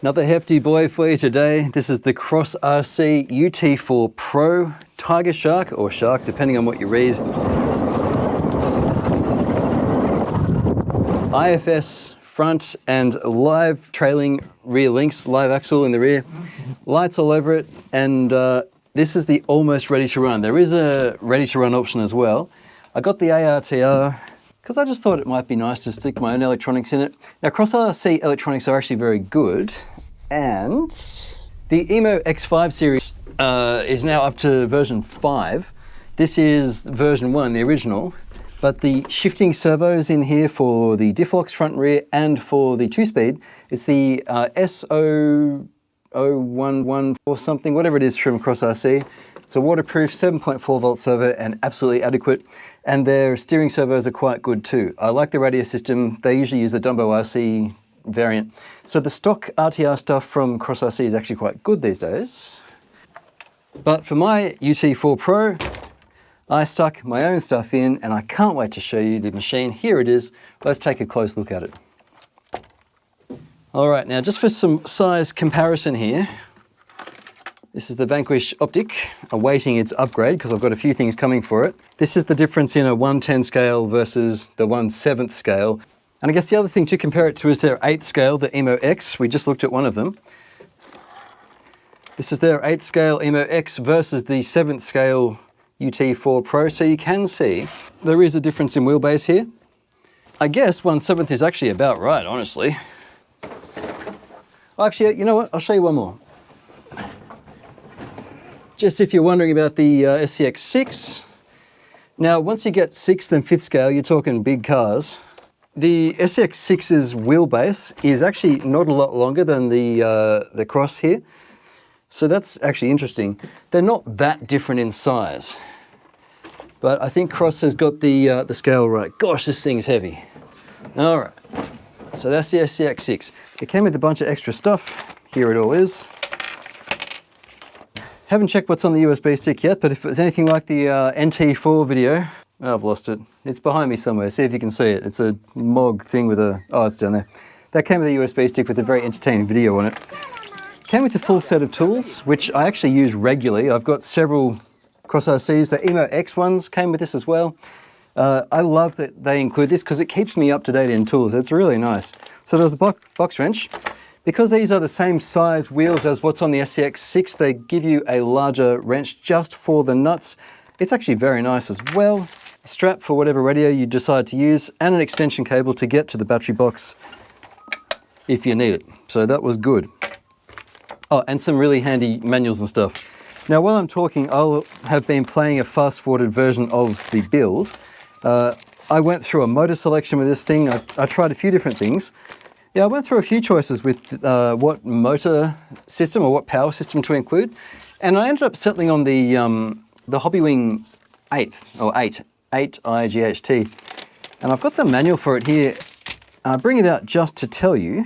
Another hefty boy for you today. This is the crossrc UT4 Pro Tiger Shark, or Shark, depending on what you read. IFS front and live trailing rear links, live axle in the rear, lights all over it, and this is the almost ready to run. There is a ready to run option as well. I got the ARTR because I just thought it might be nice to stick my own electronics in it. Now, crossrc electronics are actually very good, and the EMO X5 series is now up to version 5. This is version 1, the original, but the shifting servos in here for the diff locks front and rear and for the 2-speed, it's the S00114 something, whatever it is from crossrc. It's a waterproof 7.4 volt servo and absolutely adequate. And their steering servos are quite good too. I like the radio system. They usually use the Dumbo RC variant. So the stock RTR stuff from crossrc is actually quite good these days. But for my UT4 Pro, I stuck my own stuff in, and I can't wait to show you the machine. Here it is. Let's take a close look at it. All right, now just for some size comparison here, this is the Vanquish Optic, awaiting its upgrade because I've got a few things coming for it. This is the difference in a 1/10 scale versus the 1/7 scale. And I guess the other thing to compare it to is their 8th scale, the EMO X. We just looked at one of them. This is their 8th scale EMO X versus the 7th scale UT4 Pro. So you can see there is a difference in wheelbase here. I guess 1/7 is actually about right, honestly. Actually, you know what? I'll show you one more. Just if you're wondering about the SCX6. Now, once you get 6th and 5th scale, you're talking big cars. The SCX6's wheelbase is actually not a lot longer than the Cross here. So that's actually interesting. They're not that different in size. But I think Cross has got the scale right. Gosh, this thing's heavy. All right. So that's the SCX6. It came with a bunch of extra stuff. Here it all is. Haven't checked what's on the USB stick yet, but if it's anything like the NT4 video, oh, I've lost it. It's behind me somewhere. See if you can see it. It's a MOG thing with a, oh, it's down there. That came with a USB stick with a very entertaining video on it. Came with a full set of tools, which I actually use regularly. I've got several crossrcs. The EMO X ones came with this as well. I love that they include this because it keeps me up to date in tools. It's really nice. So there's a box wrench. Because these are the same size wheels as what's on the SCX6, they give you a larger wrench just for the nuts. It's actually very nice as well. A strap for whatever radio you decide to use, and an extension cable to get to the battery box if you need it. So that was good. Oh, and some really handy manuals and stuff. Now, while I'm talking, I'll have been playing a fast-forwarded version of the build. I went through a motor selection with this thing. I tried a few different things. Yeah, I went through a few choices with what motor system or what power system to include, and I ended up settling on the HOBBYWING 8 IGHT, and I've got the manual for it here. I'll bring it out just to tell you.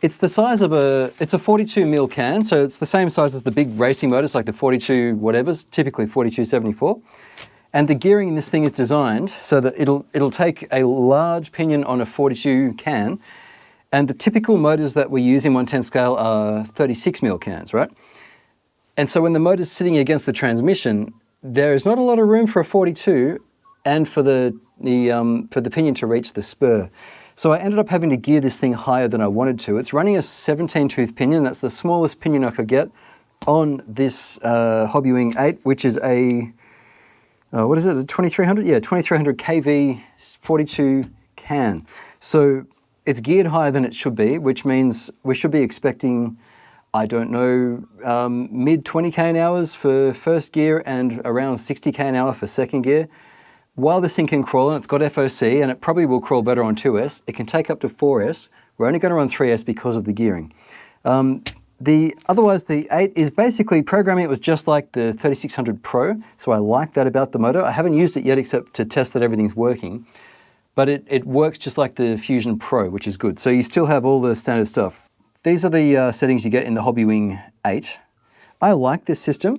It's the size of it's a 42mm can, so it's the same size as the big racing motors, like the 42 whatevers, typically 4274. And the gearing in this thing is designed so that it'll take a large pinion on a 42 can, and the typical motors that we use in 1/10 scale are 36mm cans, right? And so when the motor's sitting against the transmission, there is not a lot of room for a 42 and for the pinion to reach the spur. So I ended up having to gear this thing higher than I wanted to. It's running a 17-tooth pinion. That's the smallest pinion I could get on this HOBBYWING 8, which is a what is it, a 2300? Yeah, 2300 kV 42 can. So it's geared higher than it should be, which means we should be expecting, I don't know, mid 20 kn/h for first gear and around 60 kn/h for second gear. While this thing can crawl, and it's got FOC, and it probably will crawl better on 2S, it can take up to 4S. We're only going to run 3S because of the gearing. Otherwise, the 8 is basically programming. It was just like the 3600 Pro, so I like that about the motor. I haven't used it yet except to test that everything's working, but it works just like the Fusion Pro, which is good. So you still have all the standard stuff. These are the settings you get in the HOBBYWING 8. I like this system.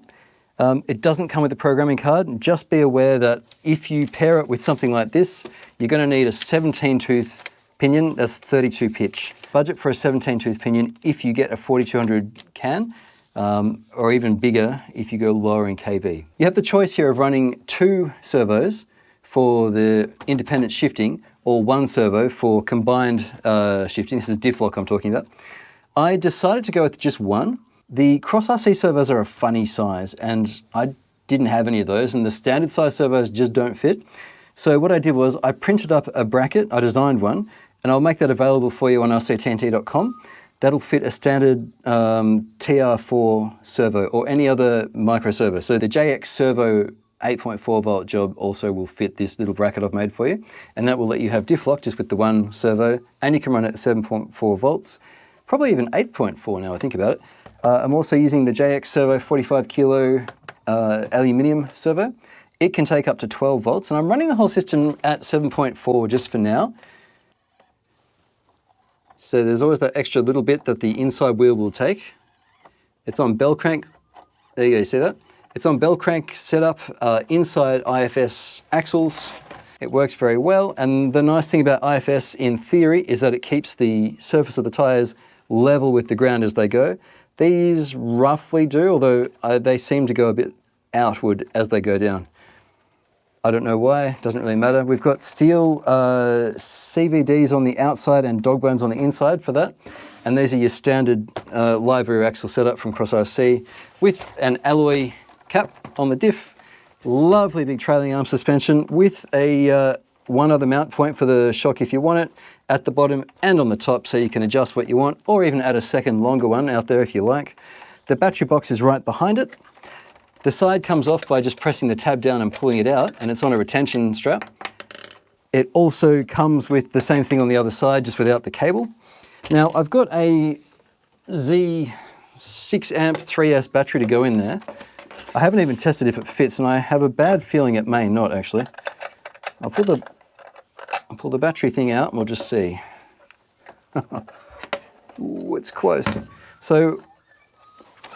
It doesn't come with a programming card. Just be aware that if you pair it with something like this, you're going to need a 17-tooth pinion, that's 32 pitch. Budget for a 17 tooth pinion if you get a 4200 can, or even bigger if you go lower in kV. You have the choice here of running 2 servos for the independent shifting or 1 servo for combined shifting. This is diff lock I'm talking about. I decided to go with just 1. The crossrc servos are a funny size and I didn't have any of those, and the standard size servos just don't fit. So what I did was I printed up a bracket, I designed one, and I'll make that available for you on RC-TNT.com. That'll fit a standard TR4 servo or any other micro servo. So the jxServo 8.4 volt job also will fit this little bracket I've made for you, and that will let you have diff lock just with the 1 servo, and you can run it at 7.4 volts, probably even 8.4 now I think about it. I'm also using the jxServo 45 kilo aluminium servo. It can take up to 12 volts, and I'm running the whole system at 7.4 just for now. So there's always that extra little bit that the inside wheel will take. It's on bell crank. There you go, you see that? It's on bell crank setup, inside IFS axles. It works very well, and the nice thing about IFS in theory is that it keeps the surface of the tires level with the ground as they go. These roughly do, although they seem to go a bit outward as they go down. I don't know why, doesn't really matter. We've got steel CVDs on the outside and dog bones on the inside for that. And these are your standard live rear axle setup from crossrc with an alloy cap on the diff. Lovely big trailing arm suspension with a one other mount point for the shock if you want it, at the bottom and on the top, so you can adjust what you want, or even add a second longer one out there if you like. The battery box is right behind it. The side comes off by just pressing the tab down and pulling it out, and it's on a retention strap. It also comes with the same thing on the other side, just without the cable. Now, I've got a Z 6 amp 3S battery to go in there. I haven't even tested if it fits, and I have a bad feeling it may not actually. I'll pull the battery thing out and we'll just see. Ooh, it's close. So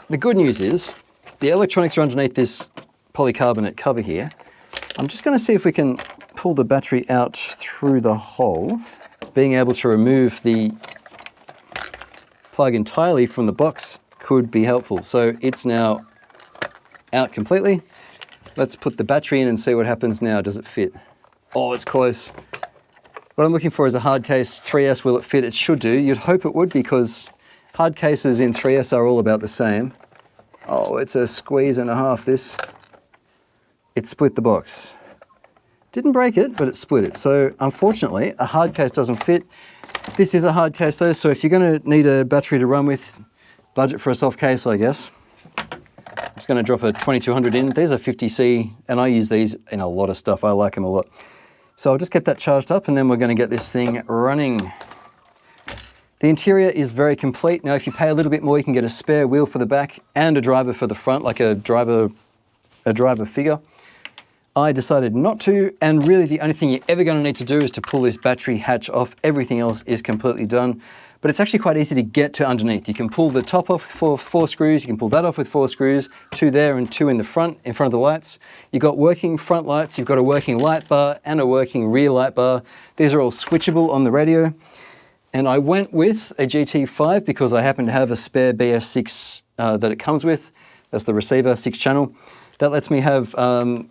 the good news is the electronics are underneath this polycarbonate cover here. I'm just going to see if we can pull the battery out through the hole. Being able to remove the plug entirely from the box could be helpful. So it's now out completely. Let's put the battery in and see what happens now. Does it fit? Oh, it's close. What I'm looking for is a hard case 3S. Will it fit? It should do. You'd hope it would, because hard cases in 3S are all about the same. Oh, it's a squeeze and a half, this. It split the box. Didn't break it, but it split it. So unfortunately, a hard case doesn't fit. This is a hard case though, so if you're going to need a battery to run with, budget for a soft case, I guess. I'm just going to drop a 2200 in. These are 50C, and I use these in a lot of stuff. I like them a lot. So I'll just get that charged up, and then we're going to get this thing running. The interior is very complete. Now, if you pay a little bit more, you can get a spare wheel for the back and a driver for the front, like a driver figure. I decided not to, and really the only thing you're ever going to need to do is to pull this battery hatch off. Everything else is completely done. But it's actually quite easy to get to underneath. You can pull the top off for 4 screws, you can pull that off with 4 screws, 2 there and 2 in front of the lights. You've got working front lights, you've got a working light bar and a working rear light bar. These are all switchable on the radio. And I went with a GT5 because I happen to have a spare BS6 that it comes with. That's the receiver, 6 channel. That lets me have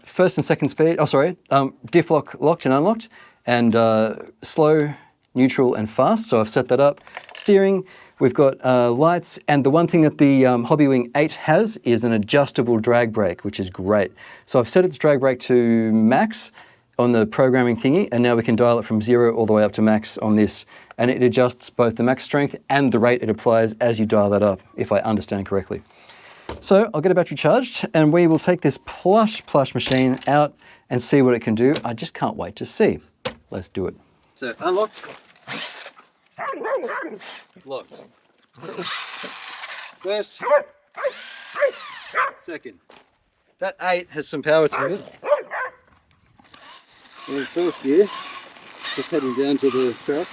first and second speed, diff lock locked and unlocked, and slow, neutral and fast. So I've set that up. Steering, we've got lights, and the one thing that the HOBBYWING 8 has is an adjustable drag brake, which is great. So I've set its drag brake to max on the programming thingy, and now we can dial it from 0 all the way up to max on this, and it adjusts both the max strength and the rate it applies as you dial that up, if I understand correctly. So I'll get a battery charged, and we will take this plush machine out and see what it can do. I just can't wait to see. Let's do it. So unlocked. Locked. First. Second. That 8 has some power to it. We're in first gear. Just heading down to the track.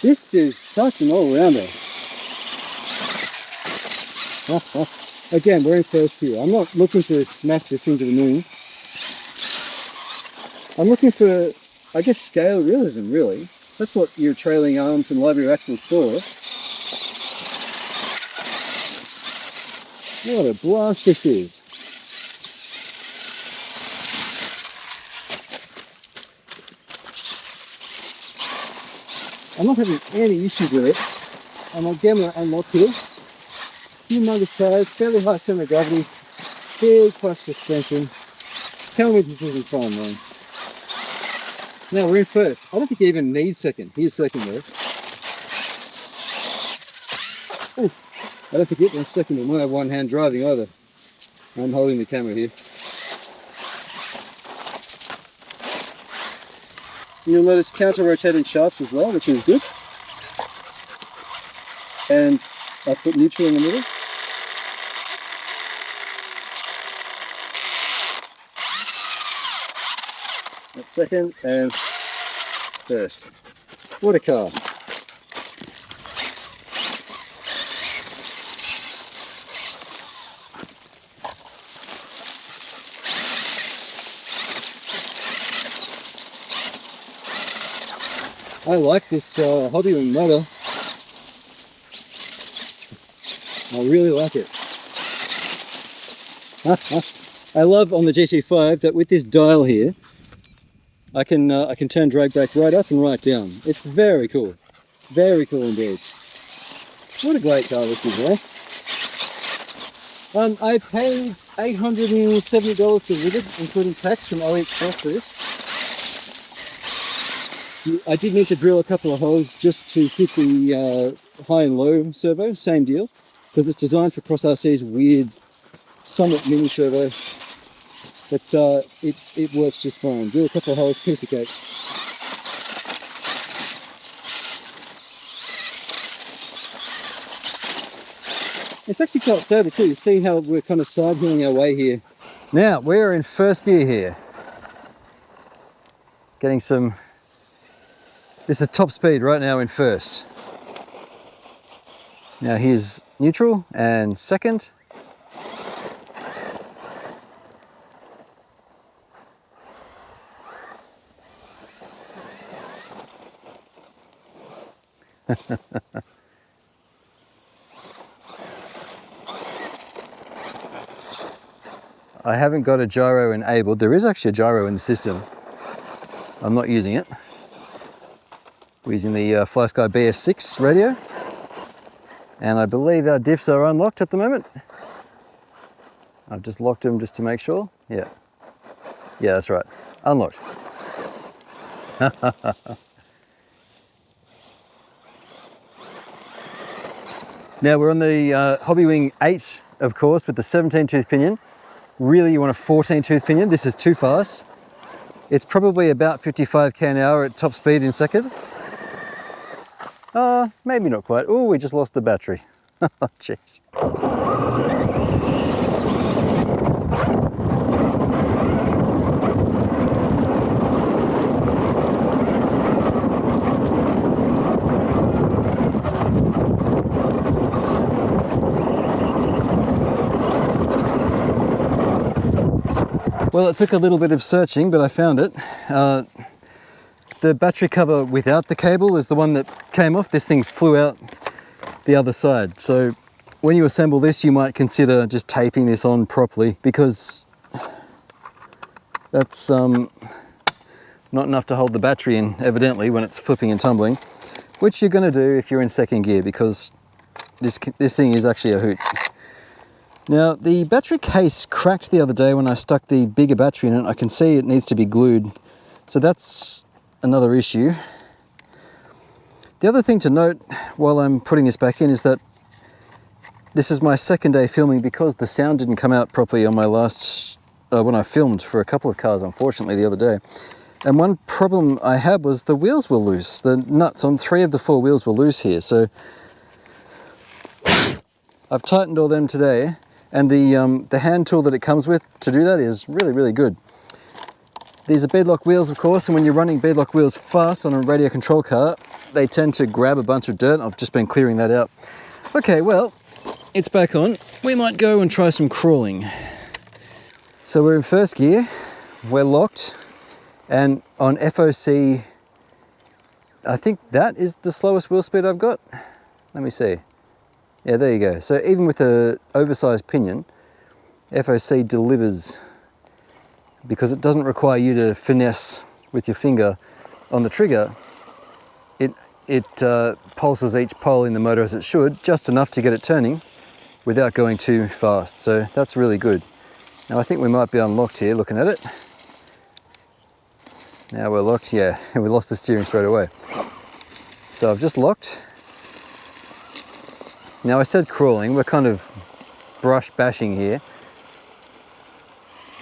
This is such an all-rounder. Again, we're in first here. I'm not looking to smash this into the moon. I'm looking for, I guess, scale realism, really. That's what your trailing arms and library axles for. What a blast this is. I'm not having any issues with it. And again, we're unlocked here. Humongous tires, fairly high center of gravity, big clutch suspension. Tell me this isn't fun, man. Now we're in first. I don't think you even need second. Here's second there. Oof. I don't think it went second in my one-hand driving either. I'm holding the camera here. You'll notice counter-rotating shafts as well, which is good. And I put neutral in the middle. That's second and first. What a car. I like this HOBBYWING motor. I really like it. I love on the GT5 that with this dial here, I can turn drag brake right up and right down. It's very cool. Very cool indeed. What a great car this is, eh? I paid $870 delivered, including tax from ARTR for this. I did need to drill a couple of holes just to fit the high and low servo, same deal, because it's designed for crossrc's weird somewhat mini servo, but it works just fine. Drill a couple of holes, piece of cake. It's actually quite stable too. You see how we're kind of side hilling our way here. Now we're in first gear here, getting some. This is top speed right now in first. Now here's neutral and second. I haven't got a gyro enabled. There is actually a gyro in the system. I'm not using it. We're using the FlySky BS6 radio, and I believe our diffs are unlocked at the moment. I've just locked them just to make sure. Yeah, that's right, unlocked. Now we're on the HOBBYWING 8, of course, with the 17 tooth pinion. Really, you want a 14 tooth pinion. This is too fast. It's probably about 55 km an hour at top speed in second. Maybe not quite. Oh, we just lost the battery. Jeez. Well, it took a little bit of searching, but I found it. The battery cover without the cable is the one that came off. This thing flew out the other side. So when you assemble this, you might consider just taping this on properly, because that's not enough to hold the battery in, evidently, when it's flipping and tumbling, which you're going to do if you're in second gear, because this thing is actually a hoot. Now, the battery case cracked the other day when I stuck the bigger battery in it. I can see it needs to be glued. So that's another issue. The other thing to note while I'm putting this back in is that this is my second day filming, because the sound didn't come out properly on my last, when I filmed for a couple of cars, unfortunately, the other day. And one problem I had was the wheels were loose. The nuts on 3 of the 4 wheels were loose here. So I've tightened all them today. And the hand tool that it comes with to do that is really, really good. These are beadlock wheels, of course, and when you're running beadlock wheels fast on a radio control car, they tend to grab a bunch of dirt. I've just been clearing that out. Okay, well, it's back on. We might go and try some crawling. So we're in first gear, we're locked, and on FOC, I think that is the slowest wheel speed I've got. Let me see. Yeah, there you go. So even with an oversized pinion, FOC delivers because it doesn't require you to finesse with your finger on the trigger. It pulses each pole in the motor as it should, just enough to get it turning without going too fast. So that's really good. Now I think we might be unlocked here looking at it. Now we're locked, yeah, and we lost the steering straight away. So I've just locked. Now I said crawling, we're kind of brush bashing here.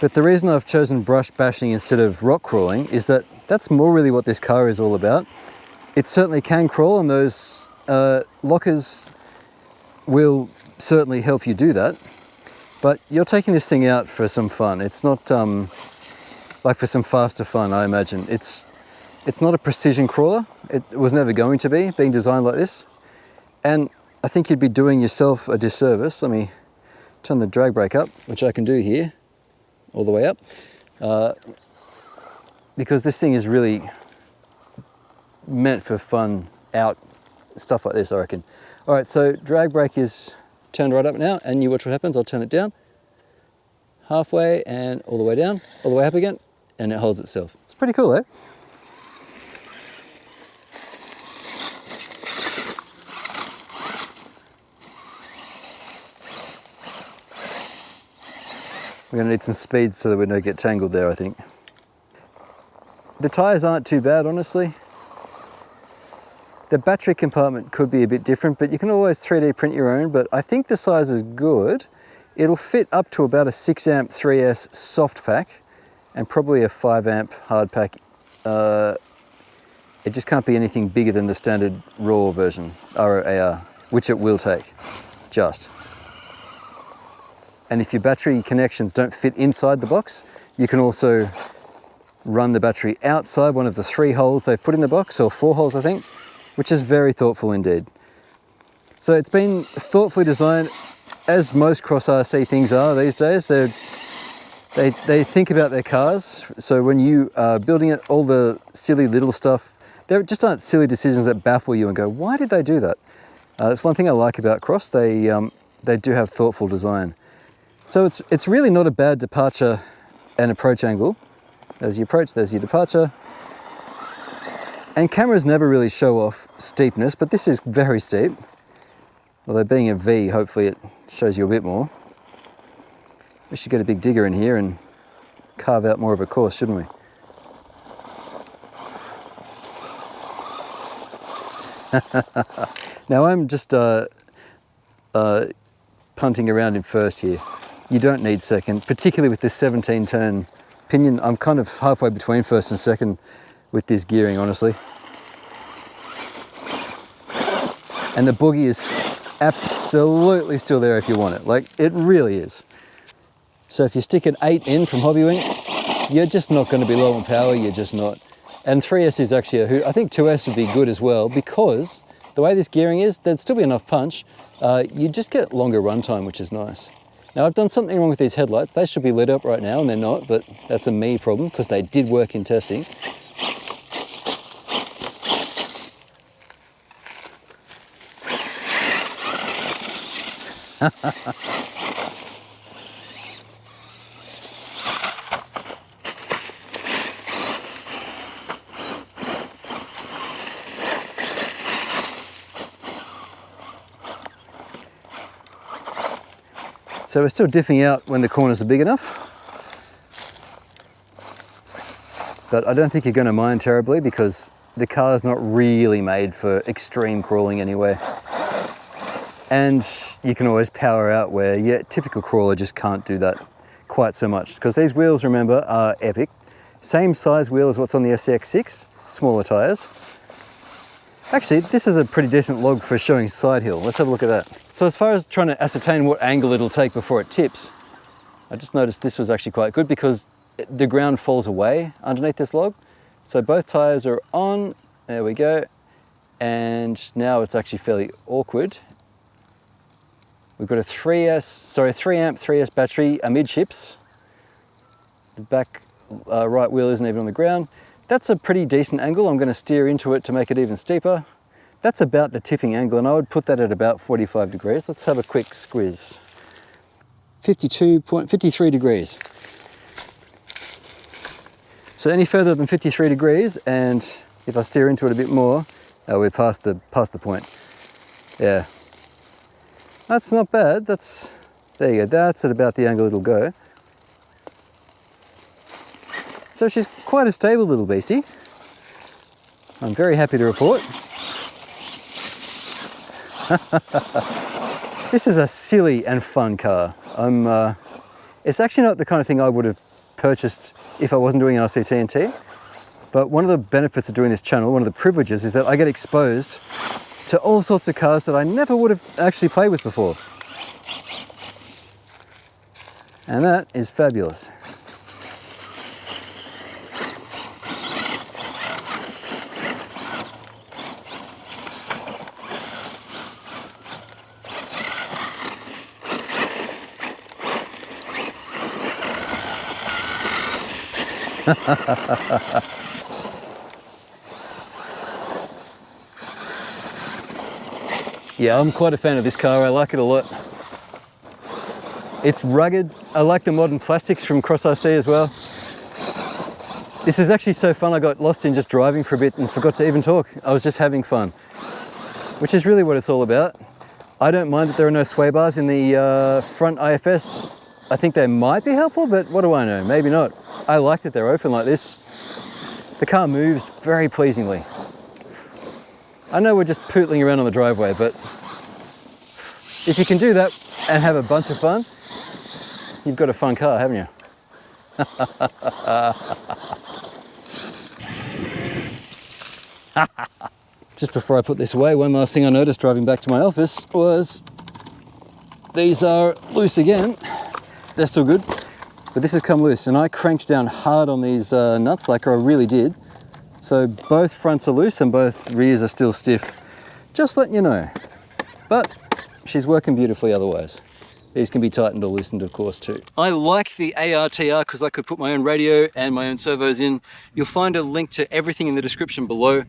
But the reason I've chosen brush bashing instead of rock crawling is that that's more really what this car is all about. It certainly can crawl, and those lockers will certainly help you do that. But you're taking this thing out for some fun. It's not like for some faster fun, I imagine. It's not a precision crawler. It was never going to be, being designed like this. And I think you'd be doing yourself a disservice. Let me turn the drag brake up, which I can do here, all the way up. Because this thing is really meant for fun out stuff like this, I reckon. All right, so drag brake is turned right up now, and you watch what happens. I'll turn it down halfway and all the way down, all the way up again, and it holds itself. It's pretty cool, eh? We're gonna need some speed so that we don't get tangled there, I think. The tires aren't too bad, honestly. The battery compartment could be a bit different, but you can always 3D print your own, but I think the size is good. It'll fit up to about a 6 amp 3S soft pack and probably a 5 amp hard pack. It just can't be anything bigger than the standard raw version, ROAR, which it will take, just. And if your battery connections don't fit inside the box, you can also run the battery outside one of the 3 holes they've put in the box, or 4 holes I think, which is very thoughtful indeed. So it's been thoughtfully designed, as most cross RC things are these days. They think about their cars. So when you are building it, all the silly little stuff, there just aren't silly decisions that baffle you and go, why did they do that? That's one thing I like about Cross. They do have thoughtful design. So it's really not a bad departure and approach angle. As you approach, there's your departure. And cameras never really show off steepness, but this is very steep. Although being a V, hopefully it shows you a bit more. We should get a big digger in here and carve out more of a course, shouldn't we? Now I'm just punting around in first here. You don't need second, particularly with this 17 turn pinion. I'm kind of halfway between first and second with this gearing, honestly. And the boogie is absolutely still there if you want it. Like, it really is. So if you stick an 8 in from HOBBYWING, you're just not going to be low on power, you're just not. And 3S is actually a hoot. I think 2S would be good as well, because the way this gearing is, there'd still be enough punch. You just get longer runtime, which is nice. Now I've done something wrong with these headlights. They should be lit up right now and they're not, but that's a me problem because they did work in testing. So we're still diffing out when the corners are big enough, but I don't think you're going to mind terribly because the car's not really made for extreme crawling anyway. And you can always power out where your typical crawler just can't do that quite so much, because these wheels, remember, are epic. Same size wheel as what's on the SCX6, smaller tires. Actually, this is a pretty decent log for showing side hill. Let's have a look at that. So as far as trying to ascertain what angle it'll take before it tips, I just noticed this was actually quite good because the ground falls away underneath this log. So both tires are on, there we go. and now it's actually fairly awkward. We've got a 3 amp 3S battery amidships. The back right wheel isn't even on the ground. That's a pretty decent angle. I'm going to steer into it to make it even steeper. That's about the tipping angle, and I would put that at about 45 degrees. Let's have a quick squiz. 53 degrees. So any further than 53 degrees, and if I steer into it a bit more, we're past the point. Yeah. That's not bad. There you go. That's at about the angle it'll go. So she's quite a stable little beastie. I'm very happy to report. This is a silly and fun car. It's actually not the kind of thing I would have purchased if I wasn't doing RC-TNT. But one of the benefits of doing this channel, one of the privileges, is that I get exposed to all sorts of cars that I never would have actually played with before. And that is fabulous. Yeah, I'm quite a fan of this car. I like it a lot. It's rugged. I like the modern plastics from crossrc as well. This is actually so fun. I got lost in just driving for a bit and forgot to even talk. I was just having fun, which is really what it's all about. I don't mind that there are no sway bars in the front IFS. I think they might be helpful, but what do I know? Maybe not. I like that they're open like this. The car moves very pleasingly. I know we're just pootling around on the driveway, but if you can do that and have a bunch of fun, you've got a fun car, haven't you? Just before I put this away, one last thing I noticed driving back to my office was these are loose again. They're still good, but this has come loose, and I cranked down hard on these nuts like I really did. So both fronts are loose and both rears are still stiff. Just letting you know. But she's working beautifully otherwise. These can be tightened or loosened, of course, too. I like the ARTR because I could put my own radio and my own servos in. You'll find a link to everything in the description below.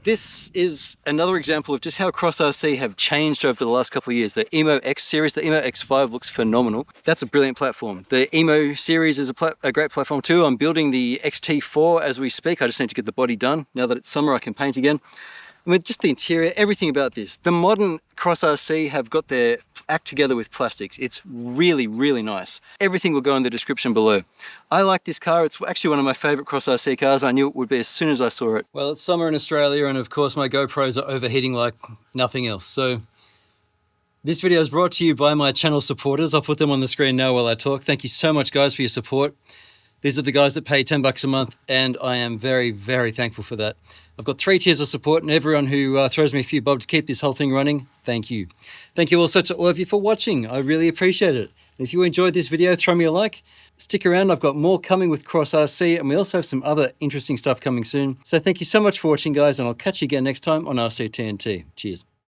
This is another example of just how crossrc have changed over the last couple of years. The Emo X series, the Emo X5 looks phenomenal. That's a brilliant platform. The Emo series is a great platform too. I'm building the XT4 as we speak. I just need to get the body done. Now that it's summer, I can paint again. I mean, just the interior, everything about this. The modern crossrc have got their act together with plastics. It's really, really nice. Everything will go in the description below. I like this car. It's actually one of my favorite crossrc cars. I knew it would be as soon as I saw it. Well, it's summer in Australia, and of course my GoPros are overheating like nothing else. So this video is brought to you by my channel supporters. I'll put them on the screen now while I talk. Thank you so much, guys, for your support. These are the guys that pay 10 bucks a month, and I am very, very thankful for that. I've got 3 tiers of support, and everyone who throws me a few bob to keep this whole thing running, thank you. Thank you also to all of you for watching. I really appreciate it. If you enjoyed this video, throw me a like. Stick around, I've got more coming with crossrc, and we also have some other interesting stuff coming soon. So thank you so much for watching, guys, and I'll catch you again next time on RC-TNT. Cheers.